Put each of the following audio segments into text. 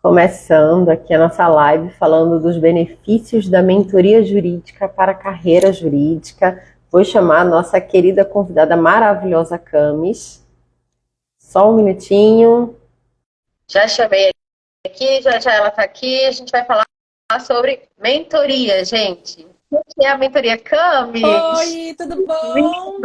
Começando aqui a nossa live falando dos benefícios da mentoria jurídica para a carreira jurídica. Vou chamar a nossa querida convidada maravilhosa Camis. Só um minutinho. Já chamei aqui, já ela está aqui. A gente vai falar sobre mentoria, gente. O que é a mentoria, Camis? Oi, tudo bom?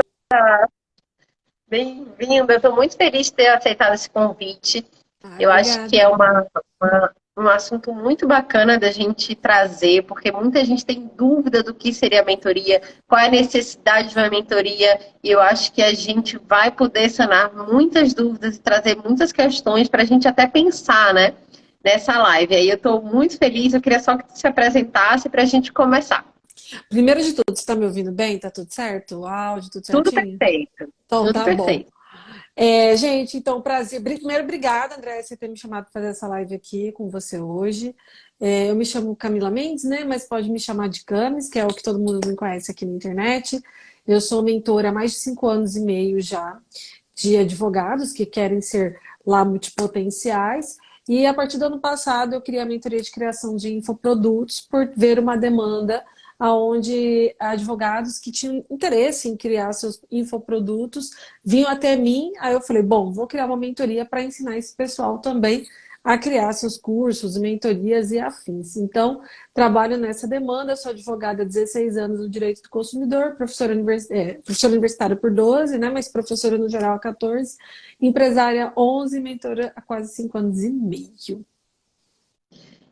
Bem-vinda. Eu estou muito feliz de ter aceitado esse convite. Ai, Eu acho que obrigada. é um assunto muito bacana da gente trazer, porque muita gente tem dúvida do que seria a mentoria, qual é a necessidade de uma mentoria, e eu acho que a gente vai poder sanar muitas dúvidas e trazer muitas questões para a gente até pensar, né, nessa live. Aí eu estou muito feliz, eu queria só que tu se apresentasse para a gente começar. Primeiro de tudo, você está me ouvindo bem? Tá tudo certo? O áudio, tudo Tudo certinho? perfeito, Então, tudo tá bom. perfeito. Gente, então, prazer. Primeiro, obrigada, André, você ter me chamado para fazer essa live aqui com você hoje. Eu me chamo Camila Mendes, né? Mas pode me chamar de Camis, que é o que todo mundo me conhece aqui na internet. Eu sou mentora há mais de 5 anos e meio já de advogados que querem ser lá multipotenciais. E a partir do ano passado eu criei a mentoria de criação de infoprodutos por ver uma demanda onde advogados que tinham interesse em criar seus infoprodutos vinham até mim. Aí eu falei, bom, vou criar uma mentoria para ensinar esse pessoal também a criar seus cursos, mentorias e afins. Então, trabalho nessa demanda, sou advogada há 16 anos no direito do consumidor, professora universitária por 12, né, mas professora no geral há 14, empresária 11, mentora há quase 5 anos e meio.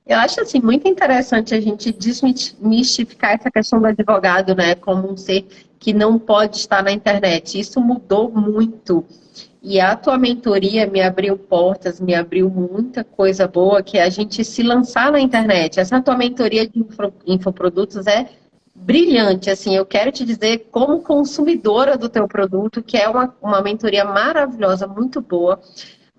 Eu acho assim muito interessante a gente desmistificar essa questão do advogado, né, como um ser que não pode estar na internet. Isso mudou muito. E a tua mentoria me abriu portas, me abriu muita coisa boa, que é a gente se lançar na internet. Essa tua mentoria de infoprodutos é brilhante, assim, eu quero te dizer, como consumidora do teu produto, que é uma mentoria maravilhosa, muito boa,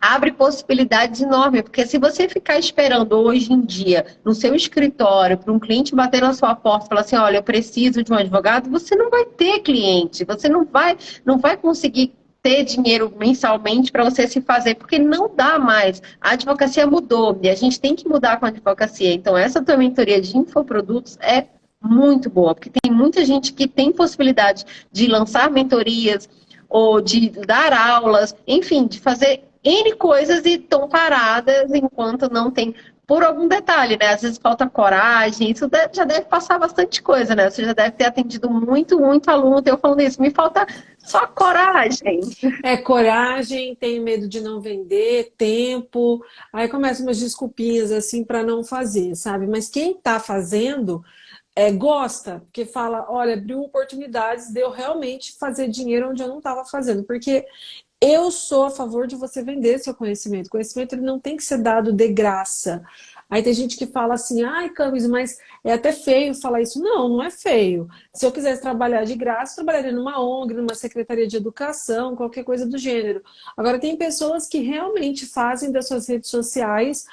abre possibilidades enormes, porque se você ficar esperando hoje em dia, no seu escritório, para um cliente bater na sua porta e falar assim, olha, eu preciso de um advogado, você não vai ter cliente, você não vai conseguir ter dinheiro mensalmente para você se fazer, porque não dá mais. A advocacia mudou e a gente tem que mudar com a advocacia. Então, essa tua mentoria de infoprodutos é muito boa, porque tem muita gente que tem possibilidade de lançar mentorias ou de dar aulas, enfim, de fazer N coisas e estão paradas enquanto não tem, por algum detalhe, né? Às vezes falta coragem, isso já deve passar bastante coisa, né? Você já deve ter atendido muito aluno teu falando isso, me falta só coragem. É coragem, tenho medo de não vender, tempo, aí começam umas desculpinhas assim para não fazer, sabe? Mas quem está fazendo gosta, porque fala, olha, abriu oportunidades de eu realmente fazer dinheiro onde eu não estava fazendo, porque eu sou a favor de você vender seu conhecimento. O conhecimento ele não tem que ser dado de graça. Aí tem gente que fala assim, ai, Camis, mas é até feio falar isso. Não, não é feio. Se eu quisesse trabalhar de graça, eu trabalharia numa ONG, numa secretaria de educação, qualquer coisa do gênero. Agora, tem pessoas que realmente fazem das suas redes sociais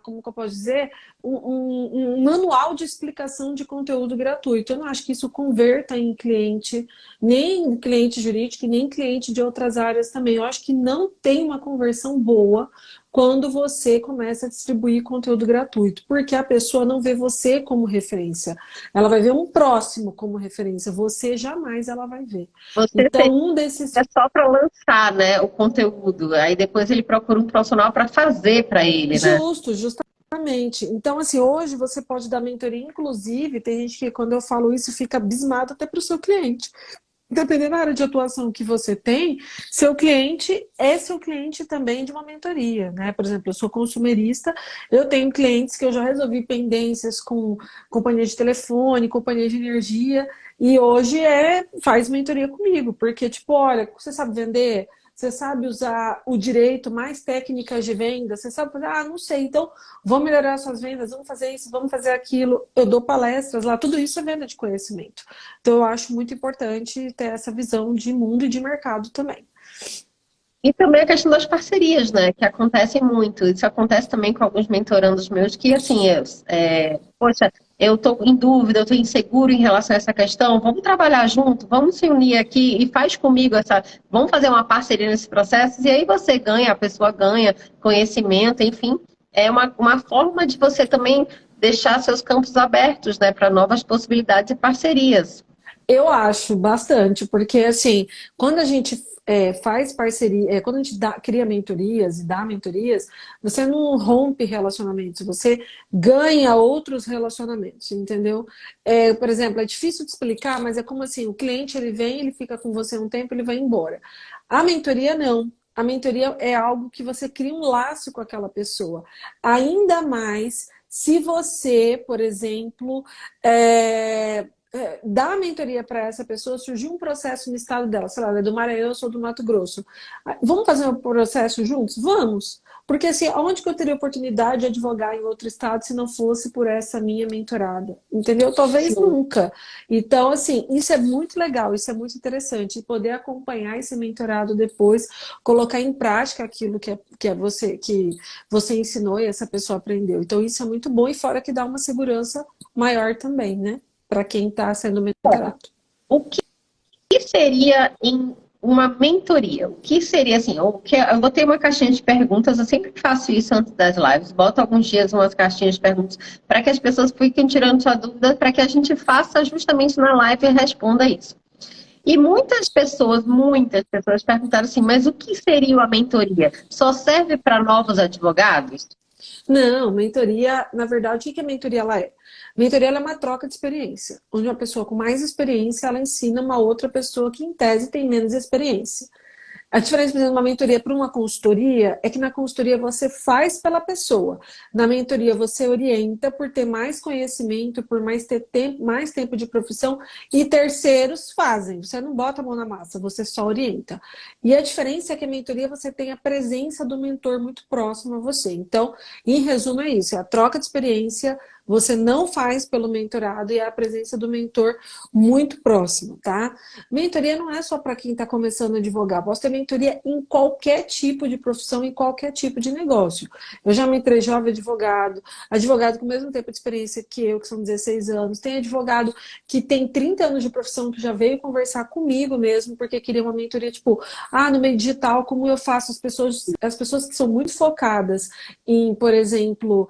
como que eu posso dizer? Um manual de explicação de conteúdo gratuito. Eu não acho que isso converta em cliente, nem cliente jurídico, nem cliente de outras áreas também. Eu acho que não tem uma conversão boa quando você começa a distribuir conteúdo gratuito, porque a pessoa não vê você como referência. Ela vai ver um próximo como referência, você jamais ela vai ver. Você Então, um desses é só para lançar, né, o conteúdo, aí depois ele procura um profissional para fazer para ele, né? justamente. Então, assim, hoje você pode dar mentoria, inclusive, tem gente que quando eu falo isso fica abismado até para o seu cliente. Dependendo da área de atuação que você tem, seu cliente é seu cliente também de uma mentoria, né? Por exemplo, eu sou consumerista, eu tenho clientes que eu já resolvi pendências com companhia de telefone, companhia de energia, e hoje faz mentoria comigo, porque, tipo, olha, você sabe vender? Você sabe usar o direito, mais técnicas de venda? Você sabe fazer? Ah, não sei. Então, vamos melhorar suas vendas, vamos fazer isso, vamos fazer aquilo. Eu dou palestras lá, tudo isso é venda de conhecimento. Então, eu acho muito importante ter essa visão de mundo e de mercado também. E também a questão das parcerias, né? Que acontecem muito. Isso acontece também com alguns mentorandos meus que, assim, poxa, eu estou em dúvida, eu estou inseguro em relação a essa questão. Vamos trabalhar junto, vamos se unir aqui e faz comigo essa. Vamos fazer uma parceria nesse processo. E aí você ganha, a pessoa ganha conhecimento, enfim. é uma forma de você também deixar seus campos abertos, né, para novas possibilidades e parcerias. Eu acho bastante, porque assim, quando a gente faz parceria, quando a gente cria mentorias e dá mentorias, você não rompe relacionamentos, você ganha outros relacionamentos, entendeu? Por exemplo, é difícil de explicar, mas é como assim, o cliente ele vem, ele fica com você um tempo, ele vai embora. A mentoria não. A mentoria é algo que você cria um laço com aquela pessoa. Ainda mais se você, por exemplo, dar a mentoria para essa pessoa, surgiu um processo no estado dela, sei lá, ela é do Maranhão, eu sou do Mato Grosso. Vamos fazer um processo juntos? Vamos! Porque assim, onde que eu teria oportunidade de advogar em outro estado se não fosse por essa minha mentorada? Entendeu? Talvez Sim. nunca. Então, assim, isso é muito legal, isso é muito interessante. E poder acompanhar esse mentorado depois, colocar em prática aquilo que você ensinou e essa pessoa aprendeu. Então, isso é muito bom e fora que dá uma segurança maior também, né? Para quem está sendo mentorado. O que seria em uma mentoria? O que seria assim? Eu botei uma caixinha de perguntas, eu sempre faço isso antes das lives, boto alguns dias umas caixinhas de perguntas para que as pessoas fiquem tirando sua dúvida, para que a gente faça justamente na live e responda isso. E muitas pessoas perguntaram assim, mas o que seria uma mentoria? Só serve para novos advogados? Não, mentoria, na verdade, o que a mentoria ela é? Mentoria ela é uma troca de experiência, onde uma pessoa com mais experiência, ela ensina uma outra pessoa que, em tese, tem menos experiência. A diferença, por exemplo, de uma mentoria para uma consultoria é que na consultoria você faz pela pessoa. Na mentoria você orienta por ter mais conhecimento, por mais tempo de profissão e terceiros fazem. Você não bota a mão na massa, você só orienta. E a diferença é que a mentoria você tem a presença do mentor muito próximo a você. Então, em resumo é isso, é a troca de experiência, você não faz pelo mentorado e é a presença do mentor muito próximo, tá? Mentoria não é só para quem está começando a advogar. Posso ter mentoria em qualquer tipo de profissão, em qualquer tipo de negócio. Eu já mentorei jovem advogado, advogado com o mesmo tempo de experiência que eu, que são 16 anos. Tem advogado que tem 30 anos de profissão que já veio conversar comigo mesmo, porque queria uma mentoria, tipo, no meio digital, como eu faço as pessoas que são muito focadas em, por exemplo,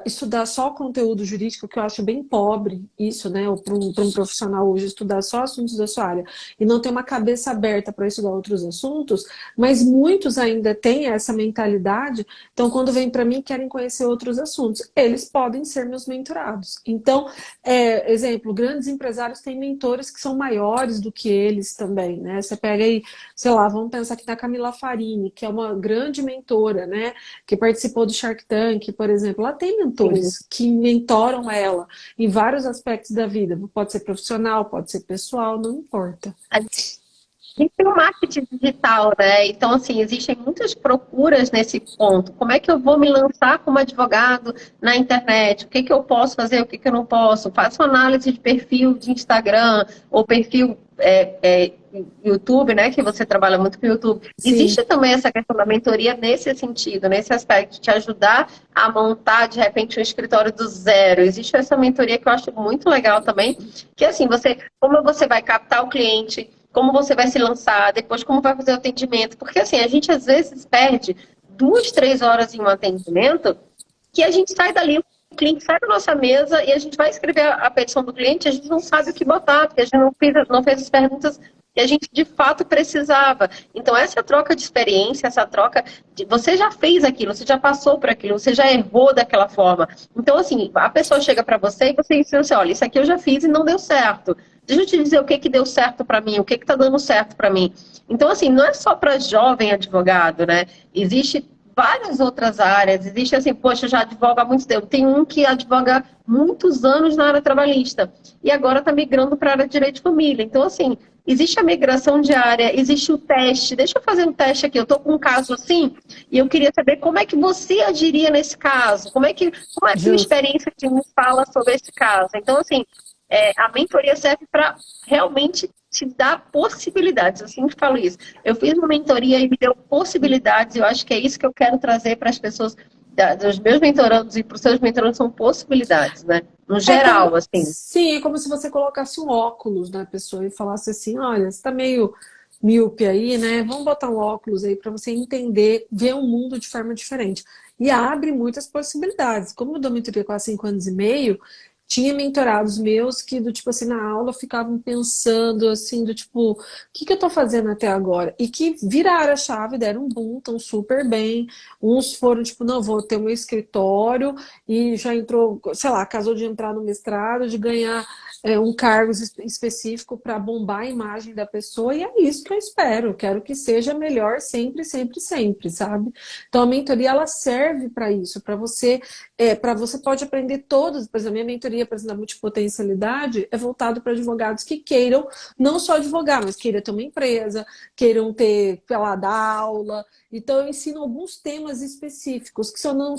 estudar só conteúdo jurídico, que eu acho bem pobre isso, né? Para um profissional hoje estudar só assuntos da sua área e não ter uma cabeça aberta para estudar outros assuntos, mas muitos ainda têm essa mentalidade, então quando vem para mim querem conhecer outros assuntos, eles podem ser meus mentorados. Então, exemplo, grandes empresários têm mentores que são maiores do que eles também, né? Você pega aí, sei lá, vamos pensar aqui na Camila Farini, que é uma grande mentora, né? Que participou do Shark Tank, por exemplo, ela tem mentores que mentoram ela em vários aspectos da vida. Pode ser profissional, pode ser pessoal, não importa. A gente tem o marketing digital, né? Então, assim, existem muitas procuras nesse ponto. Como é que eu vou me lançar como advogado na internet? O que que eu posso fazer, o que que eu não posso? Faço análise de perfil de Instagram ou perfil YouTube, né? Que você trabalha muito com o YouTube. Sim. Existe também essa questão da mentoria nesse sentido, nesse aspecto, de te ajudar a montar, de repente, um escritório do zero. Existe essa mentoria que eu acho muito legal também, que assim, como você vai captar o cliente, como você vai se lançar, depois como vai fazer o atendimento. Porque assim, a gente às vezes perde 2, 3 horas em um atendimento que a gente sai dali, o cliente sai da nossa mesa e a gente vai escrever a petição do cliente, a gente não sabe o que botar, porque a gente não fez as perguntas que a gente de fato precisava. Então, essa troca de experiência, você já fez aquilo, você já passou por aquilo, você já errou daquela forma. Então, assim, a pessoa chega para você e você ensina assim, olha, isso aqui eu já fiz e não deu certo. Deixa eu te dizer o que deu certo para mim, o que está dando certo para mim. Então, assim, não é só para jovem advogado, né? Existe várias outras áreas. Existe assim, poxa, já advoga há muito tempo. Tem um que advoga muitos anos na área trabalhista e agora está migrando para a área de direito de família. Então, assim, existe a migração de área, existe o teste. Deixa eu fazer um teste aqui. Eu estou com um caso assim e eu queria saber como é que você agiria nesse caso. Qual é a sua experiência que me fala sobre esse caso? Então, assim, a mentoria serve para realmente te dar possibilidades. Eu sempre falo isso. Eu fiz uma mentoria e me deu possibilidades. Eu acho que é isso que eu quero trazer para as pessoas, dos meus mentorandos e para os seus mentorandos, são possibilidades, né? No geral, assim. Sim, é como se você colocasse um óculos na pessoa e falasse assim, olha, você está meio míope aí, né? Vamos botar um óculos aí para você entender, ver o mundo de forma diferente. E abre muitas possibilidades. Como eu dou mentoria quase 5 anos e meio, tinha mentorados meus que, do tipo assim, na aula ficavam pensando assim, do tipo, o que que eu tô fazendo até agora? E que viraram a chave, deram um boom, estão super bem. Uns foram, tipo, não, vou ter um escritório e já entrou, sei lá, casou de entrar no mestrado, de ganhar um cargo específico para bombar a imagem da pessoa, e é isso que eu espero. Quero que seja melhor sempre, sempre, sempre, sabe? Então a mentoria ela serve para isso, para você pode aprender todos. Por exemplo, a minha mentoria, por exemplo, da multipotencialidade é voltado para advogados que queiram não só advogar, mas queiram ter uma empresa, queiram ter, sei lá, dar aula. Então eu ensino alguns temas específicos, que não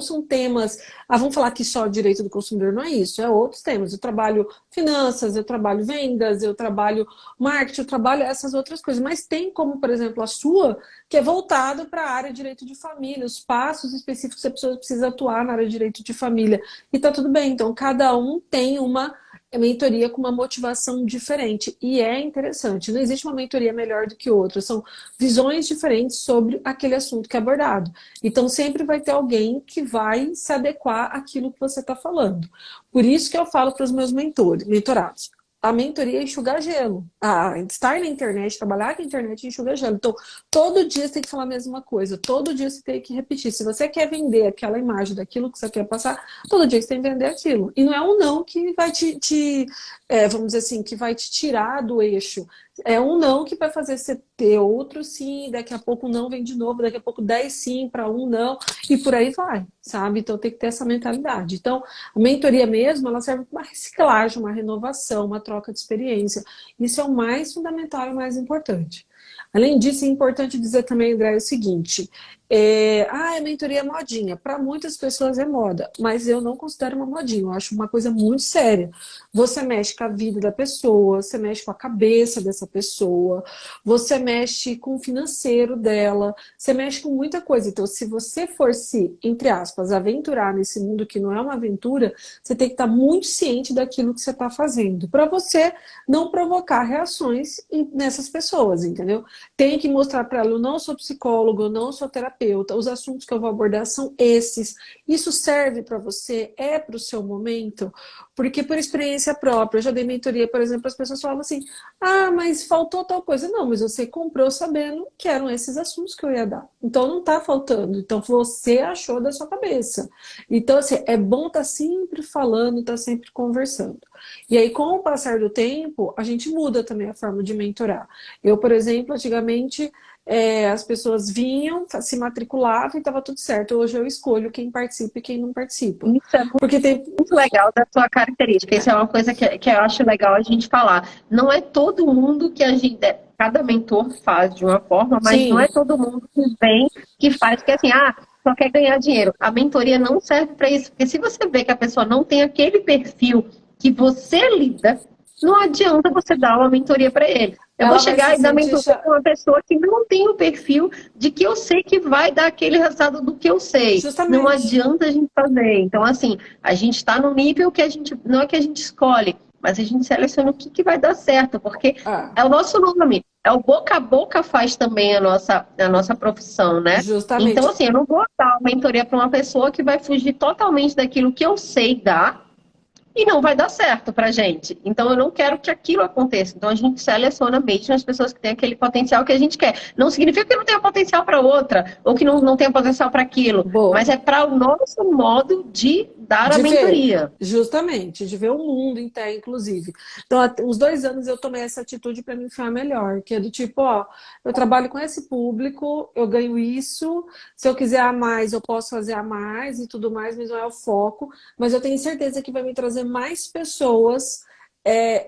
são temas, vamos falar que só direito do consumidor, não é isso, é outros temas. Eu trabalho finanças, eu trabalho vendas, eu trabalho marketing, eu trabalho essas outras coisas. Mas tem como, por exemplo, a sua, que é voltado para a área de direito de família, os passos específicos que a pessoa precisa atuar na área de direito de família. E tá tudo bem. Então, cada um tem uma mentoria com uma motivação diferente. E é interessante. Não existe uma mentoria melhor do que outra. São visões diferentes sobre aquele assunto que é abordado. Então, sempre vai ter alguém que vai se adequar àquilo que você está falando. Por isso que eu falo para os meus mentorados. A mentoria é enxugar gelo. Estar na internet, trabalhar com a internet enxuga gelo. Então, todo dia você tem que falar a mesma coisa. Todo dia você tem que repetir. Se você quer vender aquela imagem daquilo que você quer passar, todo dia você tem que vender aquilo. E não é um não que vai vamos dizer assim, que vai te tirar do eixo. É um não que vai fazer você ter outro sim, daqui a pouco não vem de novo, daqui a pouco 10 sim para um não, e por aí vai, sabe? Então tem que ter essa mentalidade. Então, a mentoria mesmo, ela serve para uma reciclagem, uma renovação, uma troca de experiência. Isso é o mais fundamental e o mais importante. Além disso, é importante dizer também, André, o seguinte: a mentoria é modinha. Para muitas pessoas é moda, mas eu não considero uma modinha, eu acho uma coisa muito séria. Você mexe com a vida da pessoa, você mexe com a cabeça dessa pessoa, você mexe com o financeiro dela, você mexe com muita coisa. Então, se você for se, entre aspas, aventurar nesse mundo que não é uma aventura, você tem que estar muito ciente daquilo que você está fazendo, para você não provocar reações nessas pessoas, entendeu? Tem que mostrar para ela: eu não sou psicólogo, eu não sou terapeuta, os assuntos que eu vou abordar são esses. Isso serve para você? É para o seu momento? Porque por experiência própria, eu já dei mentoria, por exemplo, as pessoas falavam assim: mas faltou tal coisa. Não, mas você comprou sabendo que eram esses assuntos que eu ia dar. Então não está faltando. Então você achou da sua cabeça. Então, assim, é bom estar sempre falando, estar sempre conversando. E aí, com o passar do tempo, a gente muda também a forma de mentorar. Eu, por exemplo, antigamente, as pessoas vinham, se matriculavam e estava tudo certo. Hoje eu escolho quem participa e quem não participa. Isso é Porque tem... muito legal da sua característica. Isso é uma coisa que eu acho legal a gente falar. Não é todo mundo que a gente... Cada mentor faz de uma forma, mas não é Sim, todo mundo que vem, que faz, que assim, só quer ganhar dinheiro. A mentoria não serve para isso, porque se você vê que a pessoa não tem aquele perfil que você lida, não adianta você dar uma mentoria para ele. Eu vou ela vai se chegar e dar sentir... mentoria para uma pessoa que não tem o perfil de que eu sei que vai dar aquele resultado do que eu sei. Não Justamente. adianta a gente fazer. Então, assim, a gente está no nível que a gente, não é que a gente escolhe, mas a gente seleciona o que vai dar certo, porque Ah, é o nosso nome. É o boca a boca faz também a nossa profissão, né? Então, justamente. assim, eu não vou dar uma mentoria para uma pessoa que vai fugir totalmente daquilo que eu sei dar e não vai dar certo pra gente. Então eu não quero que aquilo aconteça. Então a gente seleciona mesmo as pessoas que têm aquele potencial que a gente quer. Não significa que não tenha potencial para outra, ou que não tenha potencial para aquilo, mas Boa. é para o nosso modo de dar a De ver, mentoria. justamente, de ver o mundo inteiro, inclusive. Então, há uns 2 anos eu tomei essa atitude para me enfiar melhor, que é do tipo, eu trabalho com esse público, eu ganho isso, se eu quiser a mais, eu posso fazer a mais e tudo mais, mas não é o foco, mas eu tenho certeza que vai me trazer mais pessoas,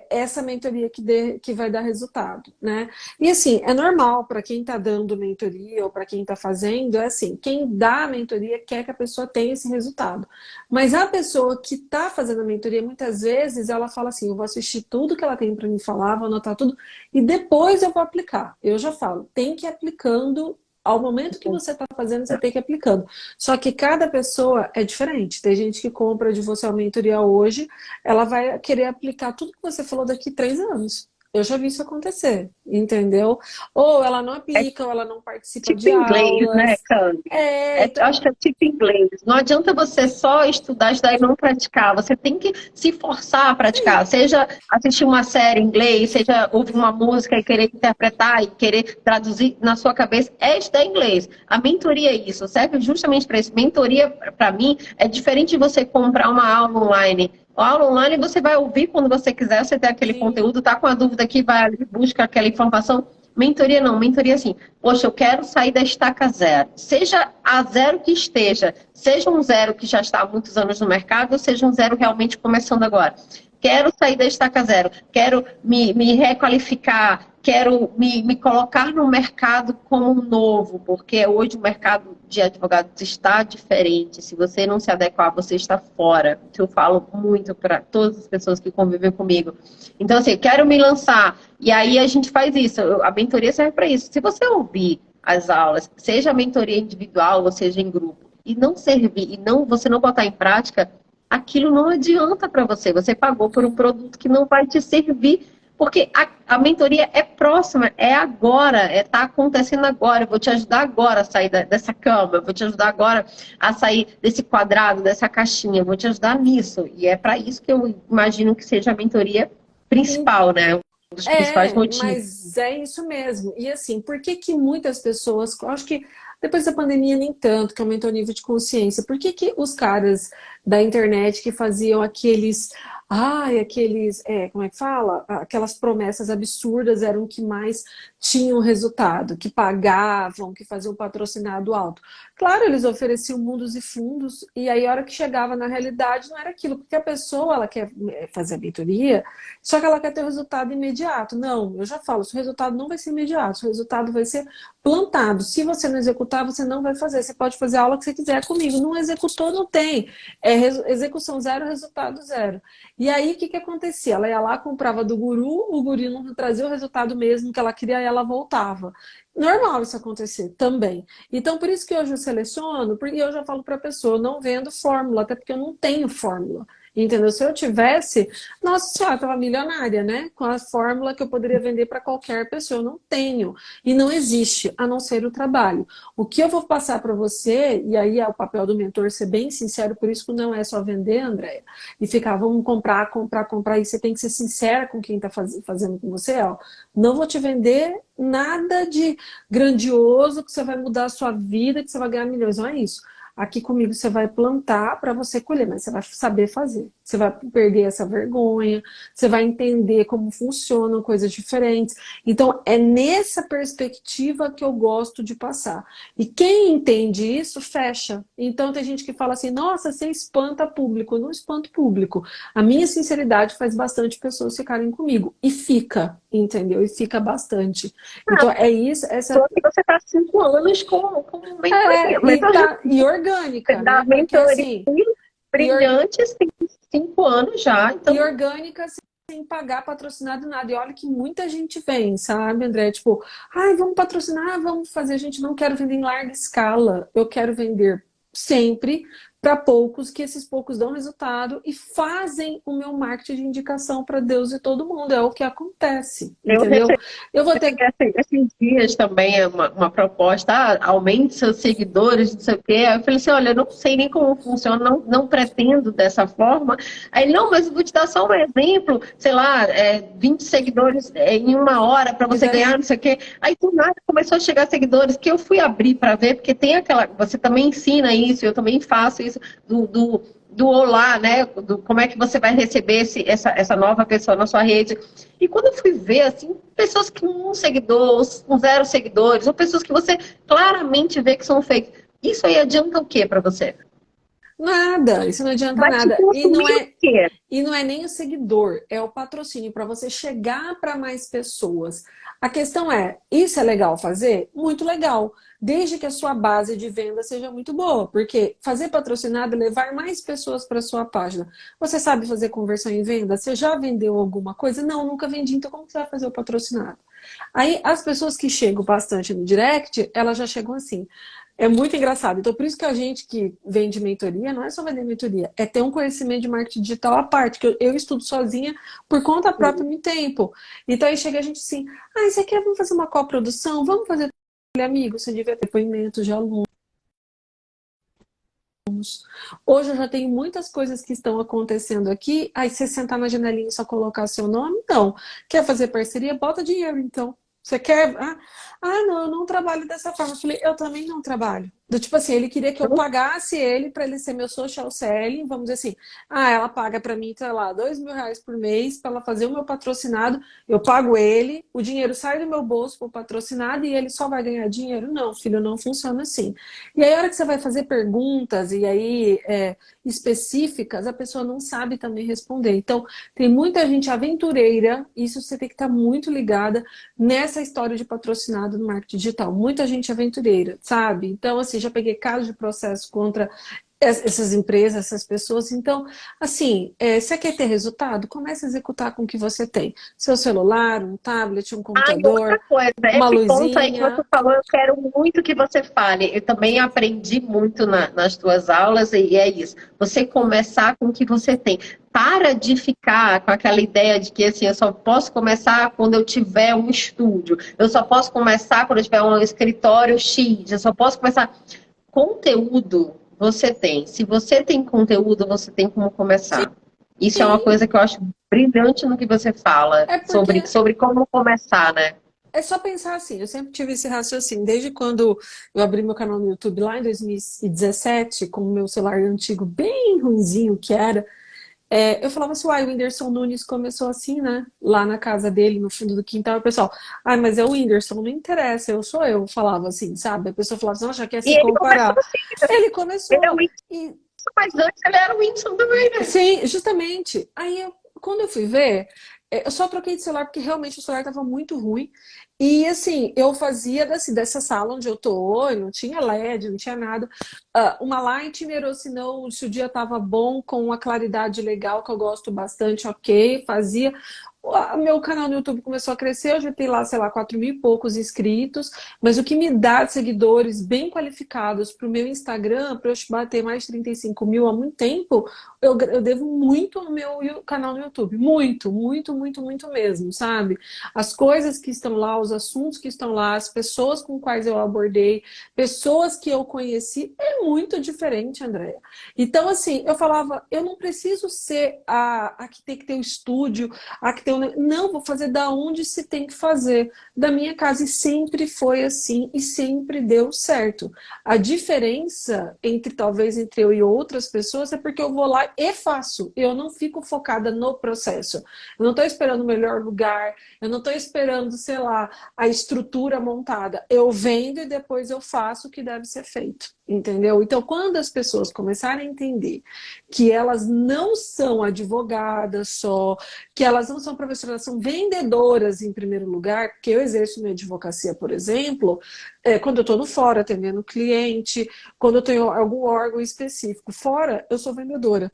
essa mentoria que vai dar resultado, né? E assim, é normal para quem está dando mentoria ou para quem está fazendo, é assim, quem dá a mentoria quer que a pessoa tenha esse resultado. Mas a pessoa que está fazendo a mentoria, muitas vezes, ela fala assim: eu vou assistir tudo que ela tem para me falar, vou anotar tudo, e depois eu vou aplicar. Eu já falo, tem que ir aplicando. Ao momento que você está fazendo, você tem que ir aplicando. Só que cada pessoa é diferente. Tem gente que compra de você a mentoria hoje, ela vai querer aplicar tudo que você falou daqui 3 anos. Eu já vi isso acontecer, entendeu? Ou ela não É aplica, ou ela não participa tipo de inglês, né, aulas. Cami? É, Acho então, que é tipo inglês. Não adianta você só estudar e não praticar. Você tem que se forçar a sim, praticar. Seja assistir uma série em inglês, seja ouvir uma música e querer interpretar e querer traduzir na sua cabeça. É estudar inglês. A mentoria é isso. Serve justamente para isso. Mentoria, para mim, é diferente de você comprar uma aula online. A aula online você vai ouvir quando você quiser, você tem aquele sim. conteúdo, tá com a dúvida aqui, vai ali, busca aquela informação. Mentoria não, mentoria assim, poxa, eu quero sair da estaca zero. Seja a zero que esteja, seja um zero que já está há muitos anos no mercado, ou seja um zero realmente começando agora. Quero sair da estaca zero, quero me requalificar, quero me colocar no mercado como um novo, porque hoje o mercado de advogados está diferente. Se você não se adequar, você está fora. Eu falo muito para todas as pessoas que convivem comigo. Então, assim, quero me lançar. E aí a gente faz isso. A mentoria serve para isso. Se você ouvir as aulas, seja a mentoria individual ou seja em grupo, e não servir, e não você não botar em prática, aquilo não adianta para você. Você pagou por um produto que não vai te servir. Porque a mentoria é próxima, é agora, está acontecendo agora. Eu vou te ajudar agora a sair dessa cama, eu vou te ajudar agora a sair desse quadrado, dessa caixinha, eu vou te ajudar nisso. E é para isso que eu imagino que seja a mentoria principal, né? Um dos principais motivos. Mas é isso mesmo. E assim, por que que muitas pessoas, eu acho que depois da pandemia nem tanto, que aumentou o nível de consciência, por que que os caras da internet que faziam como é que fala? Aquelas promessas absurdas eram que mais tinham resultado, que pagavam, que faziam patrocinado alto. Claro, eles ofereciam mundos e fundos, e aí a hora que chegava na realidade não era aquilo, porque a pessoa, ela quer fazer a mentoria, só que ela quer ter o resultado imediato. Não, eu já falo, o resultado não vai ser imediato, o resultado vai ser plantado. Se você não executar, você não vai fazer. Você pode fazer a aula que você quiser comigo. Não executou, não tem. É execução zero, resultado zero. E aí, o que que acontecia? Ela ia lá, comprava do guru, o guru não trazia o resultado mesmo que ela queria e ela voltava. Normal isso acontecer também. Então, por isso que hoje eu seleciono, porque eu já falo para a pessoa, eu não vendo fórmula, até porque eu não tenho fórmula. Entendeu? Se eu tivesse, nossa senhora, eu estava milionária, né? Com a fórmula que eu poderia vender para qualquer pessoa. Eu não tenho. E não existe, a não ser o trabalho. O que eu vou passar para você, e aí é o papel do mentor ser bem sincero, por isso que não é só vender, Andréia, e ficar, vamos comprar, comprar, comprar, e você tem que ser sincera com quem está fazendo com você, ó. Não vou te vender nada de grandioso, que você vai mudar a sua vida, que você vai ganhar milhões. Não é isso. Aqui comigo você vai plantar para você colher, mas você vai saber fazer. Você vai perder essa vergonha, você vai entender como funcionam coisas diferentes. Então, é nessa perspectiva que eu gosto de passar. E quem entende isso, fecha. Então, tem gente que fala assim, nossa, você espanta público. Eu não espanto público. A minha sinceridade faz bastante pessoas ficarem comigo. E fica, entendeu? E fica bastante. Ah, Então, é isso, essa só que você está 5 anos com mentoria. Mentoria, e orgânica, da né? Porque mentoria assim, e, or, brilhantes tem 5 anos já. e Então, orgânica sem pagar patrocinado nada. E olha que muita gente vem, sabe, André? Tipo, ai, vamos patrocinar, vamos fazer. A gente não quero vender em larga escala. Eu quero vender sempre para poucos, que esses poucos dão resultado e fazem o meu marketing de indicação para Deus e todo mundo. É o que acontece, eu entendeu? Eu vou ter. esses dias também é uma proposta, aumente seus seguidores, não sei o quê. Aí eu falei assim, olha, eu não sei nem como funciona, não pretendo dessa forma. Aí, não, mas eu vou te dar só um exemplo, sei lá, 20 seguidores em 1 hora para você ganhar, não sei o quê. Aí, do nada, começou a chegar seguidores que eu fui abrir para ver, porque tem aquela, você também ensina isso, eu também faço isso, do olá, né? Como é que você vai receber essa nova pessoa na sua rede. E quando eu fui ver, assim, pessoas com 1 seguidor, com 0 seguidores, ou pessoas que você claramente vê que são fake. Isso aí adianta o quê para você? Nada, isso não adianta Vai te nada. consumir o quê? E não é nem o seguidor, é o patrocínio para você chegar para mais pessoas. A questão é, isso é legal fazer? Muito legal, desde que a sua base de venda seja muito boa, porque fazer patrocinado é levar mais pessoas para sua página. Você sabe fazer conversão em venda? Você já vendeu alguma coisa? Não, nunca vendi. Então como você vai fazer o patrocinado? Aí as pessoas que chegam bastante no direct, elas já chegam assim. É muito engraçado. Então, por isso que a gente que vende mentoria, não é só vender mentoria, é ter um conhecimento de marketing digital à parte, que eu estudo sozinha por conta própria no tempo. Então, aí chega a gente assim, você quer, vamos fazer uma coprodução? Vamos fazer, amigo, você devia ter depoimento de alunos. Hoje eu já tenho muitas coisas que estão acontecendo aqui, aí você sentar na janelinha e só colocar seu nome, não. Quer fazer parceria? Bota dinheiro, então. Você quer? Não, eu não trabalho dessa forma. Eu falei, eu também não trabalho. Do tipo assim, ele queria que eu pagasse ele para ele ser meu social selling, vamos dizer assim. Ela paga para mim, sei lá, R$ 2.000 por mês para ela fazer o meu patrocinado, eu pago ele, o dinheiro sai do meu bolso para o patrocinado e ele só vai ganhar dinheiro? Não, filho, não funciona assim. E aí, a hora que você vai fazer perguntas e aí específicas, a pessoa não sabe também responder. Então, tem muita gente aventureira, isso você tem que estar muito ligada nessa história de patrocinado no marketing digital. Muita gente aventureira, sabe? Então, assim, já peguei casos de processo contra essas empresas, essas pessoas. Então, assim, você quer ter resultado? Comece a executar com o que você tem. Seu celular, um tablet, um E outra computador, coisa, uma esse ponto aí que você luzinha. falou, eu quero muito que você fale. Eu também aprendi muito nas tuas aulas e é isso. Você começar com o que você tem. Para de ficar com aquela ideia de que assim, eu só posso começar quando eu tiver um estúdio. Eu só posso começar quando eu tiver um escritório X. Eu só posso começar. Conteúdo você tem. Se você tem conteúdo, você tem como começar. Isso é uma Sim, coisa que eu acho brilhante no que você fala é porque sobre como começar, né? é só pensar assim, eu sempre tive esse raciocínio, desde quando eu abri meu canal no YouTube lá em 2017, com o meu celular antigo bem ruinzinho que era, eu falava assim, o Whindersson Nunes começou assim, né? Lá na casa dele, no fundo do quintal, o pessoal, mas é o Whindersson, não interessa, eu sou eu, falava assim, sabe? A pessoa falava assim, já quer E se ele começou comparar. assim, né? Ele Ele é o começou, Whindersson, e mas antes ele era o Whindersson também, né? sim, justamente. Quando eu fui ver, eu só troquei de celular porque realmente o celular estava muito ruim. E assim, eu fazia dessa sala onde eu tô, não tinha LED, não tinha nada. Uma Lightner, ou se não, se o dia estava bom, com uma claridade legal, que eu gosto bastante, ok, fazia. Meu canal no YouTube começou a crescer, eu já tenho lá, sei lá, 4.000 e poucos inscritos, mas o que me dá de seguidores bem qualificados para o meu Instagram, para eu bater mais de 35 mil há muito tempo, eu devo muito ao meu canal no YouTube. Muito, muito, muito, muito mesmo, sabe? As coisas que estão lá, os assuntos que estão lá, as pessoas com quais eu abordei, pessoas que eu conheci, é muito diferente, Andréia. Então, assim, eu falava, eu não preciso ser a que tem que ter um estúdio, a que tem um... Não, vou fazer da onde se tem que fazer. Da minha casa. E sempre foi assim, e sempre deu certo. A diferença talvez entre eu e outras pessoas é porque eu vou lá e faço. Eu não fico focada no processo. Eu não estou esperando o melhor lugar, eu não estou esperando, sei lá, a estrutura montada. Eu vendo e depois eu faço o que deve ser feito. Entendeu? Então, quando as pessoas começarem a entender que elas não são advogadas só, que elas não são professoras, elas são vendedoras em primeiro lugar, porque eu exerço minha advocacia, por exemplo, quando eu estou no fora atendendo cliente, quando eu tenho algum órgão específico. Fora, eu sou vendedora.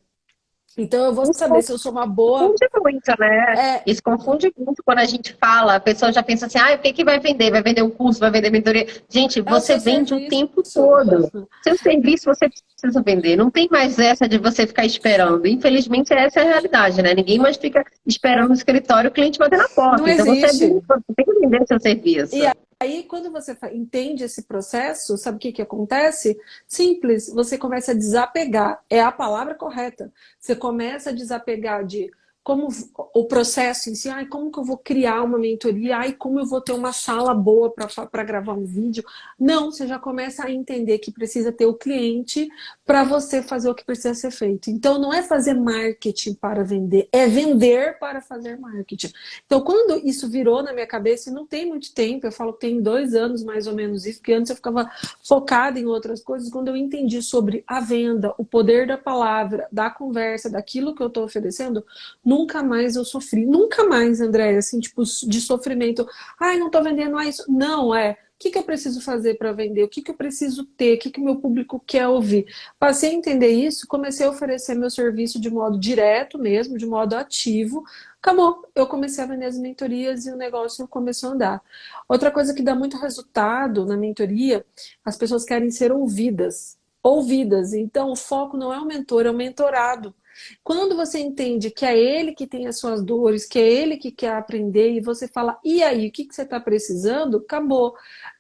Então, eu vou Isso saber se eu sou uma boa. confunde muito, né? É, Isso confunde muito quando a gente fala. A pessoa já pensa assim, o que que vai vender? Vai vender um curso, vai vender mentoria. Gente, é o você seu vende o serviço. tempo todo. Seu serviço você precisa vender. Não tem mais essa de você ficar esperando. Infelizmente, essa é a realidade, né? Ninguém mais fica esperando no escritório o cliente bater na Não porta. Então, existe. você tem que vender seu serviço. E aí, quando você entende esse processo, sabe o que acontece? Simples, você começa a desapegar. É a palavra correta. Você começa a desapegar de como o processo em si, como que eu vou criar uma mentoria, como eu vou ter uma sala boa para gravar um vídeo. Não, você já começa a entender que precisa ter o cliente para você fazer o que precisa ser feito. Então, não é fazer marketing para vender, é vender para fazer marketing. Então, quando isso virou na minha cabeça, e não tem muito tempo, eu falo que tem 2 anos mais ou menos isso, porque antes eu ficava focada em outras coisas, quando eu entendi sobre a venda, o poder da palavra, da conversa, daquilo que eu estou oferecendo, nunca mais eu sofri. Nunca mais, André, assim, tipo, de sofrimento. Não estou vendendo isso. Não, o que eu preciso fazer para vender? O que eu preciso ter? O que o meu público quer ouvir? Passei a entender isso, comecei a oferecer meu serviço de modo direto mesmo, de modo ativo. acabou. Eu comecei a vender as mentorias e o negócio começou a andar. Outra coisa que dá muito resultado na mentoria, as pessoas querem ser ouvidas. Ouvidas. Então, o foco não é o mentor, é o mentorado. Quando você entende que é ele que tem as suas dores, que é ele que quer aprender, e você fala, e aí, o que você está precisando? Acabou.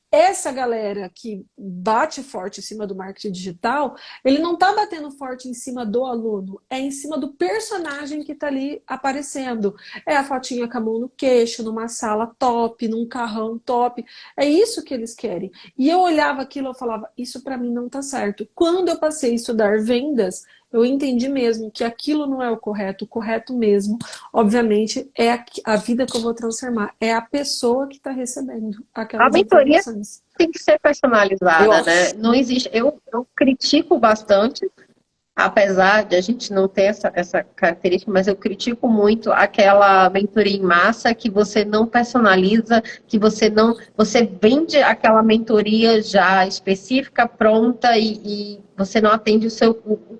Essa galera que bate forte em cima do marketing digital, ele não está batendo forte em cima do aluno, é em cima do personagem que está ali aparecendo. É a fotinha com a mão no queixo, numa sala top, num carrão top. É isso que eles querem. E eu olhava aquilo e falava, isso para mim não está certo. Quando eu passei a estudar vendas, eu entendi mesmo que aquilo não é o correto mesmo, obviamente, é a vida que eu vou transformar, é a pessoa que está recebendo A aquelas mentoria informações. tem que ser Eu personalizada, né? acho. Não existe. Eu critico bastante, apesar de a gente não ter essa característica, mas eu critico muito aquela mentoria em massa que você não personaliza, que você não. Você vende aquela mentoria já específica, pronta, e você não atende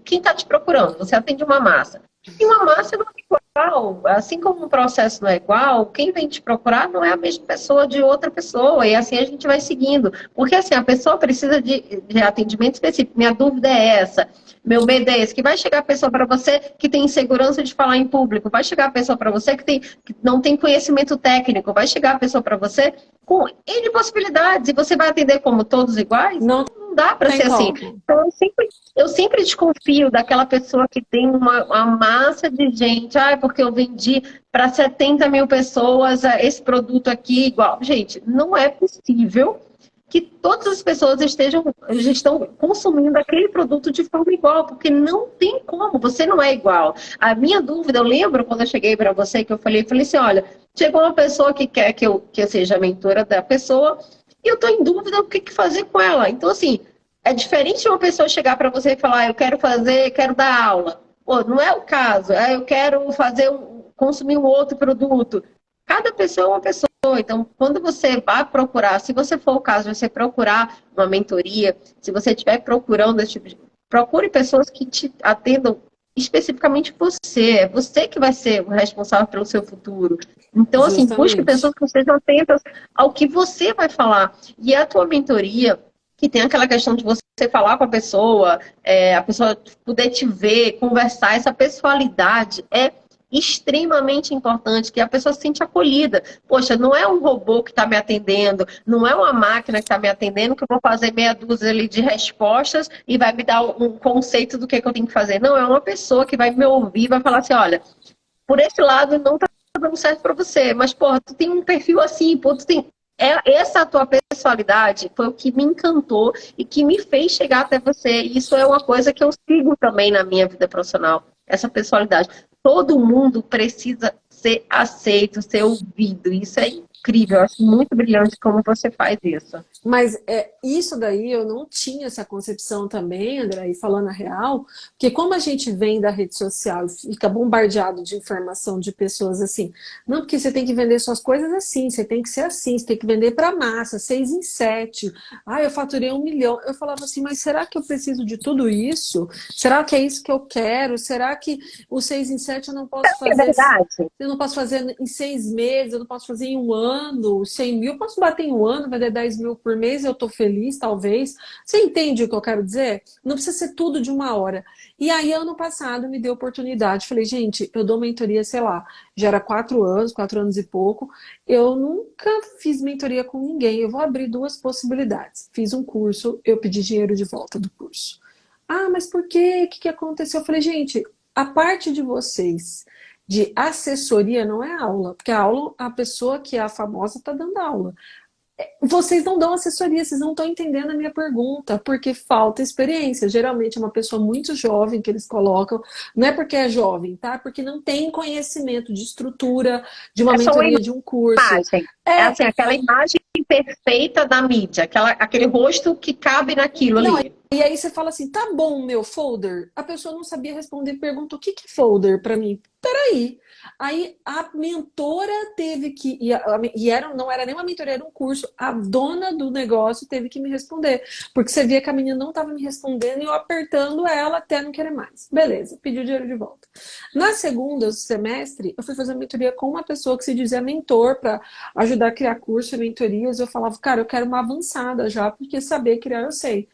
quem está te procurando, você atende uma massa. E uma massa não é igual, assim como um processo não é igual, quem vem te procurar não é a mesma pessoa de outra pessoa, e assim a gente vai seguindo. Porque assim, a pessoa precisa de atendimento específico. Minha dúvida é essa. Meu medo é esse, que vai chegar a pessoa para você que tem insegurança de falar em público, vai chegar a pessoa para você que não tem conhecimento técnico, vai chegar a pessoa para você com N possibilidades, e você vai atender como todos iguais? Não Não dá para tem ser assim. como. Então, eu sempre desconfio daquela pessoa que tem uma massa de gente, porque eu vendi para 70 mil pessoas esse produto aqui igual. Gente, não é possível que todas as pessoas estão consumindo aquele produto de forma igual, porque não tem como, você não é igual. A minha dúvida, eu lembro quando eu cheguei para você, que eu falei assim, olha, chegou uma pessoa que quer que eu seja a mentora da pessoa, e eu estou em dúvida o que fazer com ela. Então, assim, é diferente de uma pessoa chegar para você e falar, eu quero dar aula. Pô, não é o caso, eu quero consumir um outro produto. Cada pessoa é uma pessoa. Então, quando você vai procurar, se você for o caso de você procurar uma mentoria, se você estiver procurando esse tipo de... Procure pessoas que te atendam especificamente você. É você que vai ser o responsável pelo seu futuro. Então, assim, busque pessoas Justamente. que estejam atentas ao que você vai falar. E a tua mentoria, que tem aquela questão de você falar com a pessoa poder te ver, conversar, essa pessoalidade é extremamente importante, que a pessoa se sente acolhida. Poxa, não é um robô que está me atendendo, não é uma máquina que está me atendendo, que eu vou fazer meia dúzia ali de respostas e vai me dar um conceito do que eu tenho que fazer. Não, é uma pessoa que vai me ouvir, vai falar assim, olha, por esse lado não está dando certo para você, mas, porra, tu tem um perfil assim, pô, tu tem... Essa tua personalidade foi o que me encantou e que me fez chegar até você. E isso é uma coisa que eu sigo também na minha vida profissional, essa personalidade. Todo mundo precisa ser aceito, ser ouvido. Isso é incrível, eu acho muito brilhante como você faz isso. Mas isso daí eu não tinha essa concepção também, André, e falando a real, porque como a gente vem da rede social e fica bombardeado de informação de pessoas assim, não, porque você tem que vender suas coisas assim, você tem que ser assim, você tem que vender para massa, 6 em 7. Eu faturei 1 milhão. Eu falava assim, mas será que eu preciso de tudo isso? Será que é isso que eu quero? Será que o 6 em 7 eu não posso É fazer? verdade. Eu não posso fazer em 6 meses, eu não posso fazer em 1 ano, 100 mil, eu posso bater em 1 ano, vender 10 mil por mês, eu tô feliz, talvez. Você entende o que eu quero dizer? Não precisa ser tudo de uma hora. E aí, ano passado, me deu oportunidade. Falei, gente, eu dou mentoria, sei lá, já era 4 anos e pouco. Eu nunca fiz mentoria com ninguém. Eu vou abrir 2 possibilidades. Fiz um curso, eu pedi dinheiro de volta do curso. Mas por quê? O que aconteceu? Eu falei, gente, a parte de vocês de assessoria não é aula, porque a aula, a pessoa que é a famosa está dando aula. Vocês não dão assessoria, vocês não estão entendendo a minha pergunta, porque falta experiência. Geralmente é uma pessoa muito jovem que eles colocam, não é porque é jovem, tá? Porque não tem conhecimento de estrutura, de uma É só uma mentoria, de um curso. imagem. É É, assim, aquela imagem perfeita da mídia, aquele rosto que cabe naquilo não, ali. e aí você fala assim, tá bom o meu folder? A pessoa não sabia responder, pergunta o que é folder para mim. peraí. Aí a mentora teve que, não era nem uma mentoria, era um curso, a dona do negócio teve que me responder, porque você via que a menina não estava me respondendo e eu apertando ela até não querer mais. Beleza, pedi o dinheiro de volta. Na segunda semestre, eu fui fazer uma mentoria com uma pessoa que se dizia mentor para ajudar a criar curso e mentorias. Eu falava, cara, eu quero uma avançada já, porque saber criar eu sei.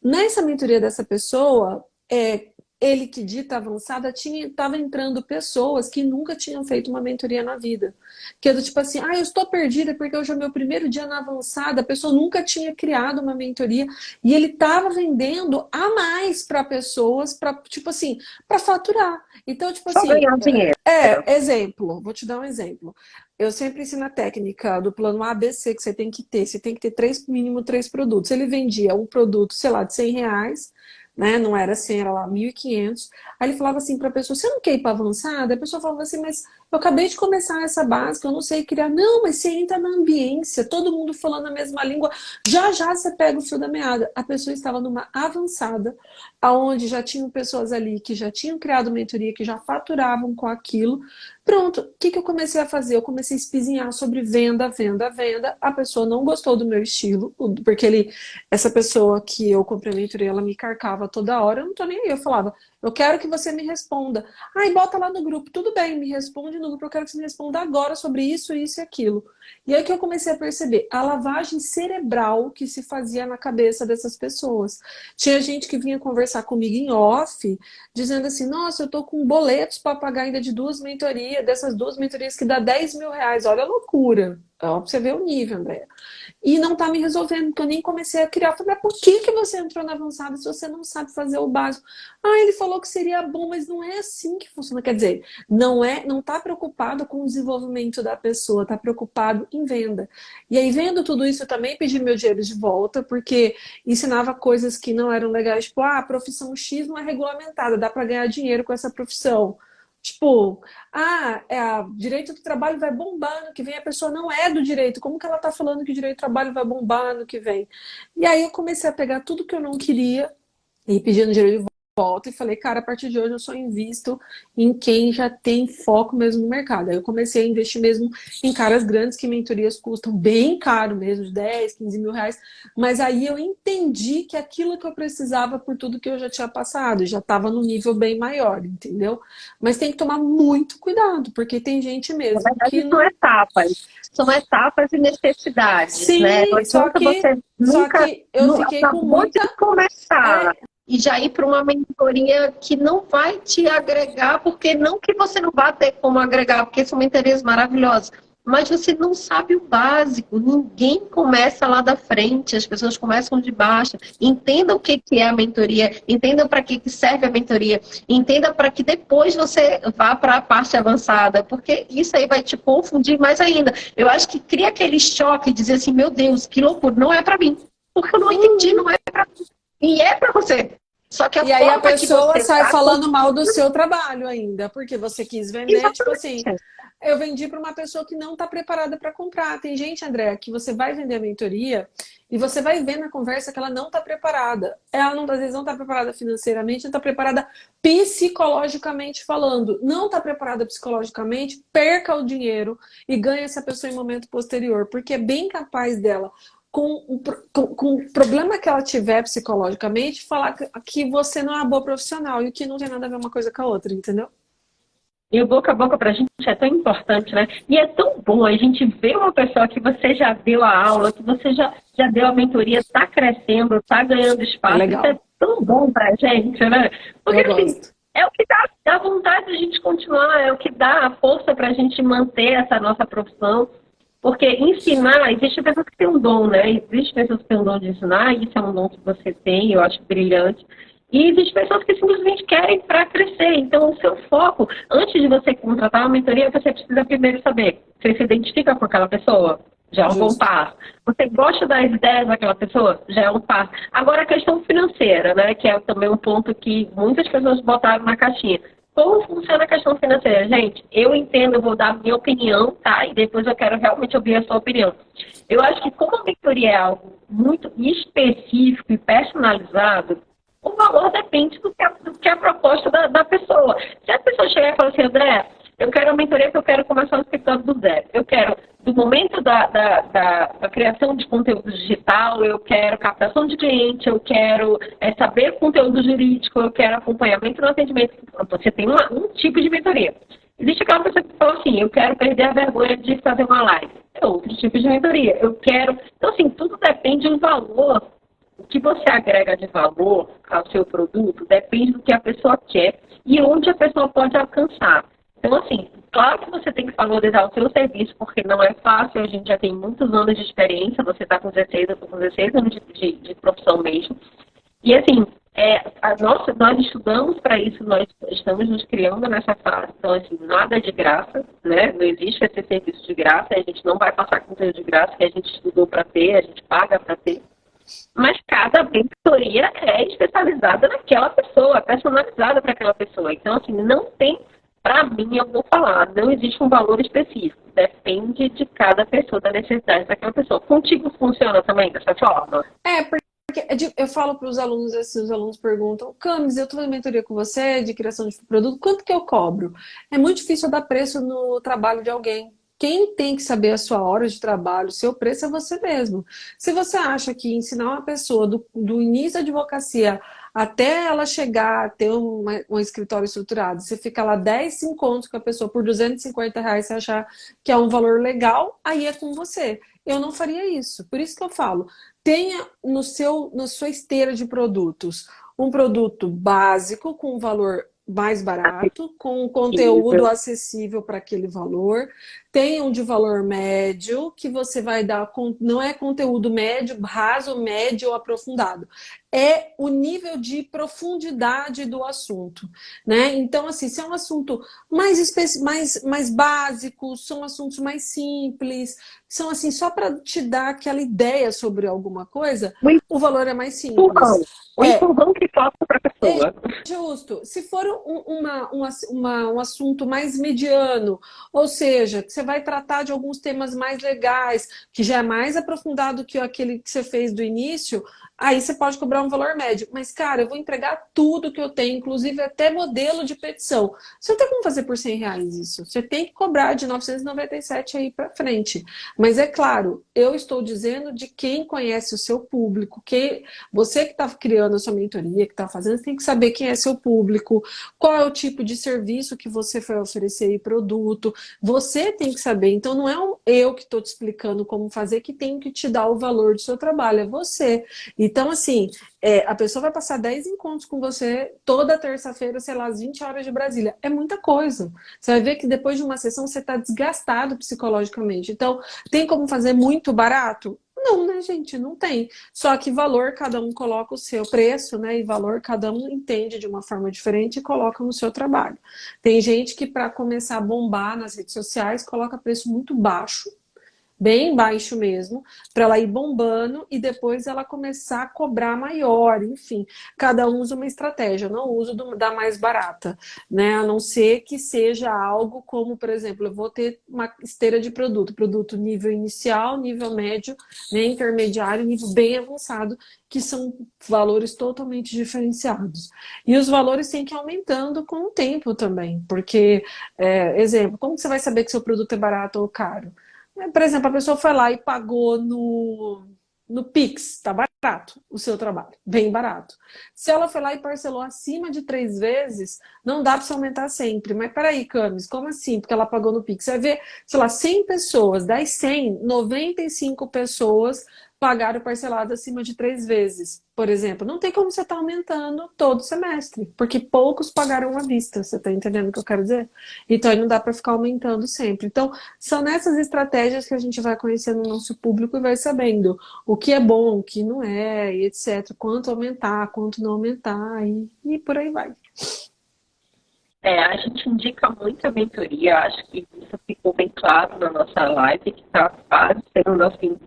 Nessa mentoria dessa pessoa, ele que dita avançada, estava entrando pessoas que nunca tinham feito uma mentoria na vida. Que é do tipo assim, eu estou perdida porque hoje é o meu primeiro dia na avançada, a pessoa nunca tinha criado uma mentoria e ele estava vendendo a mais para pessoas, para tipo assim, para faturar. Então, tipo Só assim, ganhar dinheiro. exemplo, vou te dar um exemplo. Eu sempre ensino a técnica do plano ABC que você tem que ter. Você tem que ter mínimo três produtos. Ele vendia um produto, sei lá, de R$ 100, né? Não era 100, era lá 1.500. Aí ele falava assim para a pessoa, você não quer ir para avançada? A pessoa falava assim, mas eu acabei de começar essa básica, eu não sei criar. Não, mas você entra na ambiência, todo mundo falando a mesma língua, já já você pega o fio da meada. A pessoa estava numa avançada, aonde já tinham pessoas ali que já tinham criado mentoria, que já faturavam com aquilo. Pronto, o que eu comecei a fazer? Eu comecei a espizinhar sobre venda, venda, venda. A pessoa não gostou do meu estilo, porque essa pessoa que eu comprei a mentoria, ela me carcava toda hora, eu não tô nem aí. Eu falava, eu quero que você me responda. E bota lá no grupo, tudo bem, me responde no grupo, eu quero que você me responda agora sobre isso, isso e aquilo. E aí que eu comecei a perceber a lavagem cerebral que se fazia na cabeça dessas pessoas. Tinha gente que vinha conversar comigo em off, dizendo assim, nossa, eu tô com boletos para pagar ainda de 2 mentorias, dessas 2 mentorias que dá R$ 10.000. Olha a loucura. Ó, pra você ver o nível, André. E não tá me resolvendo, porque eu nem comecei a criar. Eu falei, mas por que você entrou na avançada se você não sabe fazer o básico? Ele falou que seria bom, mas não é assim que funciona. Quer dizer, não tá preocupado com o desenvolvimento da pessoa, tá preocupado em venda. E aí, vendo tudo isso, eu também pedi meu dinheiro de volta, porque ensinava coisas que não eram legais, tipo, a profissão X não é regulamentada, dá para ganhar dinheiro com essa profissão. Tipo, direito do trabalho vai bombar ano que vem, a pessoa não é do direito. Como que ela tá falando que o direito do trabalho vai bombar ano que vem? E aí eu comecei a pegar tudo que eu não queria e pedindo dinheiro de volta e falei, cara, a partir de hoje eu só invisto em quem já tem foco mesmo no mercado. Aí eu comecei a investir mesmo em caras grandes, que mentorias custam bem caro mesmo, de 10, 15 mil reais. Mas aí eu entendi que aquilo que eu precisava por tudo que eu já tinha passado, já estava no nível bem maior, entendeu? Mas tem que tomar muito cuidado, porque tem gente Na mesmo verdade, que não... são etapas e necessidades, né? Não Sim, adianta você só nunca, que eu fiquei com acabou muita... de começar e já ir para uma mentoria que não vai te agregar, porque não que você não vá ter como agregar, porque são mentorias maravilhosas, mas você não sabe o básico, ninguém começa lá da frente, as pessoas começam de baixo. Entenda o que é a mentoria, entenda para que serve a mentoria, entenda para que depois você vá para a parte avançada, porque isso aí vai te confundir mais ainda. Eu acho que cria aquele choque de dizer assim, meu Deus, que loucura, não é para mim, porque eu não entendi, não é para mim. E é para você. Só que a E aí a forma que pessoa você sai está... falando mal do seu trabalho ainda, porque você quis vender, tipo assim, Exatamente. eu vendi para uma pessoa que não está preparada para comprar. Tem gente, André, que você vai vender a mentoria e você vai ver na conversa que ela não está preparada. Ela não, às vezes não está preparada financeiramente, não está preparada psicologicamente falando. Não está preparada psicologicamente, perca o dinheiro e ganhe essa pessoa em momento posterior, porque é bem capaz dela com o problema que ela tiver psicologicamente, falar que você não é uma boa profissional e que não tem nada a ver uma coisa com a outra, entendeu? E o boca a boca para a gente é tão importante, né? E é tão bom a gente ver uma pessoa que você já deu a aula, que você já deu a mentoria, está crescendo, está ganhando espaço. Isso é tão bom para a gente, né? Porque, assim, é o que dá vontade de a gente continuar, é o que dá a força para a gente manter essa nossa profissão. Porque ensinar, existem pessoas que têm um dom, né? Existem pessoas que têm um dom de ensinar, e isso é um dom que você tem, eu acho brilhante. E existem pessoas que simplesmente querem para crescer. Então, o seu foco, antes de você contratar uma mentoria, você precisa primeiro saber, você se identifica com aquela pessoa? Já é um bom passo. Você gosta das ideias daquela pessoa? Já é um passo. Agora, a questão financeira, né? Que é também um ponto que muitas pessoas botaram na caixinha. Como funciona a questão financeira? Gente, eu entendo, eu vou dar a minha opinião, tá? E depois eu quero realmente ouvir a sua opinião. Eu acho que como a mentoria é algo muito específico e personalizado, o valor depende do que é a proposta da pessoa. Se a pessoa chegar e falar assim, André, mentoria que eu quero começar um escritório do zero. Eu quero, do momento da criação de conteúdo digital, eu quero captação de cliente, eu quero saber conteúdo jurídico, eu quero acompanhamento no atendimento. Você tem um tipo de mentoria. Existe aquela pessoa que fala assim, eu quero perder a vergonha de fazer uma live. É outro tipo de mentoria. Eu quero... Então, assim, tudo depende do valor. O que você agrega de valor ao seu produto depende do que a pessoa quer e onde a pessoa pode alcançar. Então, assim, claro que você tem que valorizar o seu serviço, porque não é fácil, a gente já tem muitos anos de experiência, você está com 16, eu estou com 16 anos de profissão mesmo. E, assim, nós estudamos para isso, nós estamos nos criando nessa fase, então, assim, nada de graça, né? Não existe esse serviço de graça, a gente não vai passar conteúdo de graça que a gente estudou para ter, a gente paga para ter. Mas cada mentoria é especializada naquela pessoa, personalizada para aquela pessoa. Então, assim, não tem, para mim, eu vou falar, não existe um valor específico. Depende de cada pessoa, da necessidade daquela pessoa. Contigo funciona também dessa forma? Porque eu falo para os alunos assim, os alunos perguntam, Camis, eu estou fazendo mentoria com você de criação de produto, quanto que eu cobro? É muito difícil eu dar preço no trabalho de alguém. Quem tem que saber a sua hora de trabalho, o seu preço é você mesmo. Se você acha que ensinar uma pessoa do início da advocacia até ela chegar a ter um escritório estruturado, você fica lá 10 encontros com a pessoa por R$ 250, você achar que é um valor legal, aí é com você. Eu não faria isso. Por isso que eu falo, tenha na sua esteira de produtos um produto básico com um valor mais barato, com um conteúdo acessível para aquele valor. Tem um de valor médio, que você vai dar, não é conteúdo médio, raso, médio ou aprofundado. É o nível de profundidade do assunto, né? Então, assim, se é um assunto mais básico, são assuntos mais simples, são assim, só para te dar aquela ideia sobre alguma coisa, o valor é mais simples. O empurrão que falta para a pessoa. É justo. Se for um assunto mais mediano, ou seja, que você vai tratar de alguns temas mais legais, que já é mais aprofundado que aquele que você fez do início, aí você pode cobrar um valor médio. Mas, cara, eu vou entregar tudo que eu tenho, inclusive até modelo de petição. Você não tem como fazer por R$ 100 isso. Você tem que cobrar de 997 aí para frente. Mas é claro, eu estou dizendo de quem conhece o seu público, você que está criando a sua mentoria, que está fazendo, tem que saber quem é seu público, qual é o tipo de serviço que você vai oferecer e produto. Você tem que saber. Então, não é eu que estou te explicando como fazer que tem que te dar o valor do seu trabalho, é você. Então, assim, a pessoa vai passar 10 encontros com você toda terça-feira, sei lá, às 20 horas de Brasília. É muita coisa. Você vai ver que depois de uma sessão você está desgastado psicologicamente. Então, tem como fazer muito barato? Não, né, gente? Não tem. Só que valor, cada um coloca o seu preço, né? E valor, cada um entende de uma forma diferente e coloca no seu trabalho. Tem gente que, para começar a bombar nas redes sociais, coloca preço muito baixo, bem baixo mesmo, para ela ir bombando e depois ela começar a cobrar maior, enfim. Cada um usa uma estratégia, eu não uso da mais barata, né? A não ser que seja algo como, por exemplo, eu vou ter uma esteira de produto nível inicial, nível médio, né, intermediário, nível bem avançado, que são valores totalmente diferenciados. E os valores têm que ir aumentando com o tempo também, porque, exemplo, como você vai saber que seu produto é barato ou caro? Por exemplo, a pessoa foi lá e pagou no Pix, tá barato o seu trabalho, bem barato. Se ela foi lá e parcelou acima de 3 vezes, não dá para você aumentar sempre. Mas peraí, Camis, como assim? Porque ela pagou no Pix. Você vai ver, sei lá, 100 pessoas, das 100, 95 pessoas pagaram parcelado acima de 3 vezes, por exemplo. Não tem como você estar aumentando todo semestre, porque poucos pagaram à vista, você está entendendo o que eu quero dizer? Então, aí não dá para ficar aumentando sempre. Então, são nessas estratégias que a gente vai conhecendo o nosso público e vai sabendo o que é bom, o que não é, e etc. Quanto aumentar, quanto não aumentar, e por aí vai. A gente indica muito a mentoria, acho que isso ficou bem claro na nossa live, que está quase sendo assim,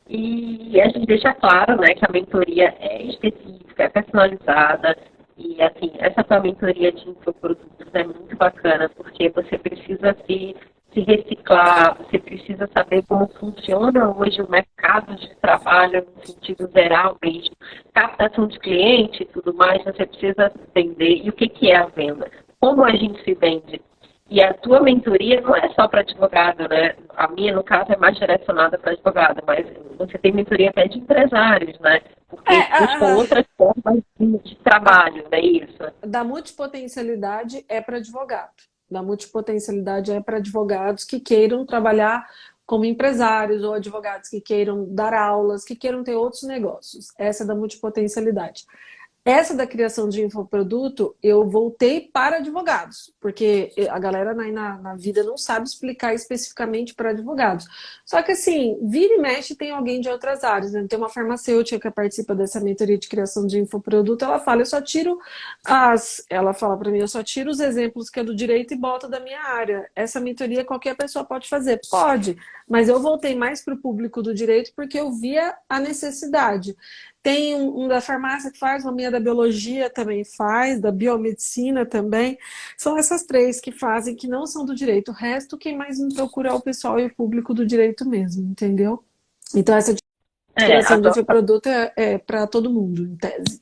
e a gente deixa claro, né, que a mentoria é específica, é personalizada, e assim, essa tua mentoria de infoprodutos é muito bacana, porque você precisa se reciclar, você precisa saber como funciona hoje o mercado de trabalho no sentido geral mesmo, captação de cliente e tudo mais, você precisa entender e o que é a venda, como a gente se vende. E a tua mentoria não é só para advogado, né? A minha, no caso, é mais direcionada para advogado, mas você tem mentoria até de empresários, né? Porque buscam outras formas de trabalho, não é isso? Da multipotencialidade é para advogado. Da multipotencialidade é para advogados que queiram trabalhar como empresários ou advogados que queiram dar aulas, que queiram ter outros negócios. Essa é da multipotencialidade. Essa da criação de infoproduto, eu voltei para advogados, porque a galera na vida não sabe explicar especificamente para advogados. Só que assim, vira e mexe tem alguém de outras áreas, né? Tem uma farmacêutica que participa dessa mentoria de criação de infoproduto, ela fala, ela fala para mim, eu só tiro os exemplos que é do direito e boto da minha área. Essa mentoria qualquer pessoa pode fazer? Pode, mas eu voltei mais para o público do direito porque eu via a necessidade. Tem um da farmácia que faz, uma minha da biologia também faz, da biomedicina também. São essas três que fazem, que não são do direito. O resto, quem mais me procura é o pessoal e o público do direito mesmo, entendeu? Então, essa criação de infoproduto é para todo mundo, em tese.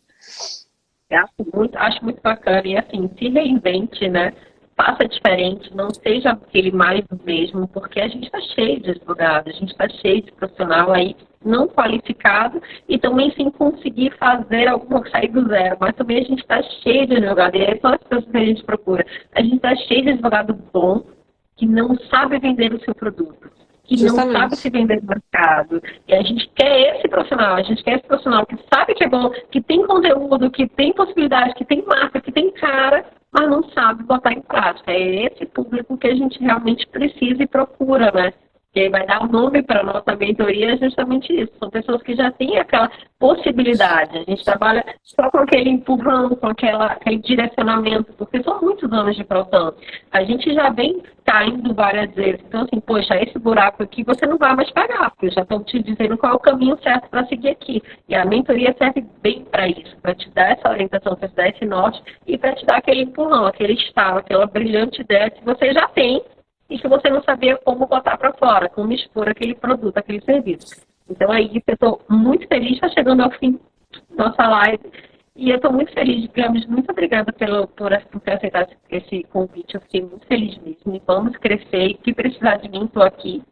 Acho muito bacana. E assim, se reinvente, né? Faça diferente, não seja aquele mais do mesmo, porque a gente está cheio de advogados, a gente está cheio de profissional aí não qualificado e também sem conseguir fazer alguma sair do zero, mas também a gente está cheio de advogado, e aí são as pessoas que a gente procura. A gente está cheio de advogado bom que não sabe vender o seu produto, que Justamente. não sabe se vender no mercado. E a gente quer esse profissional, a gente quer esse profissional que sabe que é bom, que tem conteúdo, que tem possibilidade, que tem marca, que tem cara, mas não sabe botar em prática. É esse público que a gente realmente precisa e procura, né? Que vai dar o nome para a nossa mentoria é justamente isso. São pessoas que já têm aquela possibilidade. A gente trabalha só com aquele empurrão, com aquele direcionamento, porque são muitos anos de profissão. A gente já vem caindo várias vezes. Então, assim, poxa, esse buraco aqui você não vai mais pagar, porque eu já estou te dizendo qual é o caminho certo para seguir aqui. E a mentoria serve bem para isso, para te dar essa orientação, para te dar esse norte e para te dar aquele empurrão, aquele estalo, aquela brilhante ideia que você já tem e que você não sabia como botar para fora, como expor aquele produto, aquele serviço. Então, aí, eu estou muito feliz, está chegando ao fim da nossa live, e eu estou muito feliz, Games, muito obrigada por ter aceitado esse convite, eu fiquei muito feliz mesmo, e vamos crescer, e se precisar de mim, estou aqui,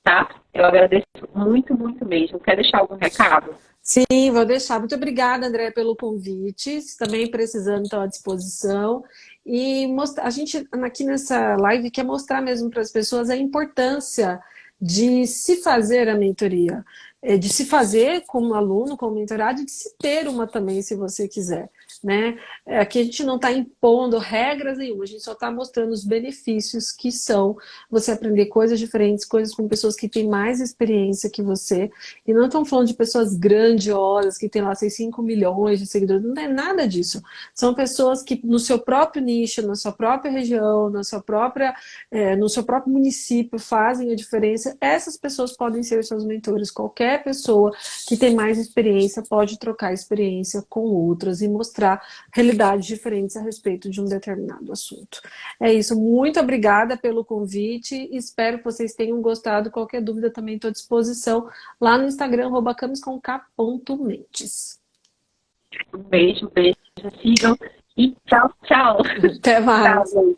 tá? Eu agradeço muito, muito mesmo. Quer deixar algum recado? Sim, vou deixar. Muito obrigada, André, pelo convite. Também precisando, estou à disposição. E a gente aqui nessa live quer mostrar mesmo para as pessoas a importância de se fazer a mentoria, de se fazer como aluno, como mentorado, e de se ter uma também, se você quiser. Né? Aqui a gente não está impondo regras nenhuma, a gente só está mostrando os benefícios que são você aprender coisas diferentes, coisas com pessoas que têm mais experiência que você, e não estamos falando de pessoas grandiosas, que têm lá 5 milhões de seguidores, não é nada disso. São pessoas que no seu próprio nicho, na sua própria região, no seu próprio município fazem a diferença. Essas pessoas podem ser seus mentores. Qualquer pessoa que tem mais experiência pode trocar experiência com outras e mostrar realidades diferentes a respeito de um determinado assunto. É isso, muito obrigada pelo convite, espero que vocês tenham gostado. Qualquer dúvida também estou à disposição lá no Instagram, @camis.k.mentes. Um beijo, sigam e tchau, tchau. Até mais. Tchau.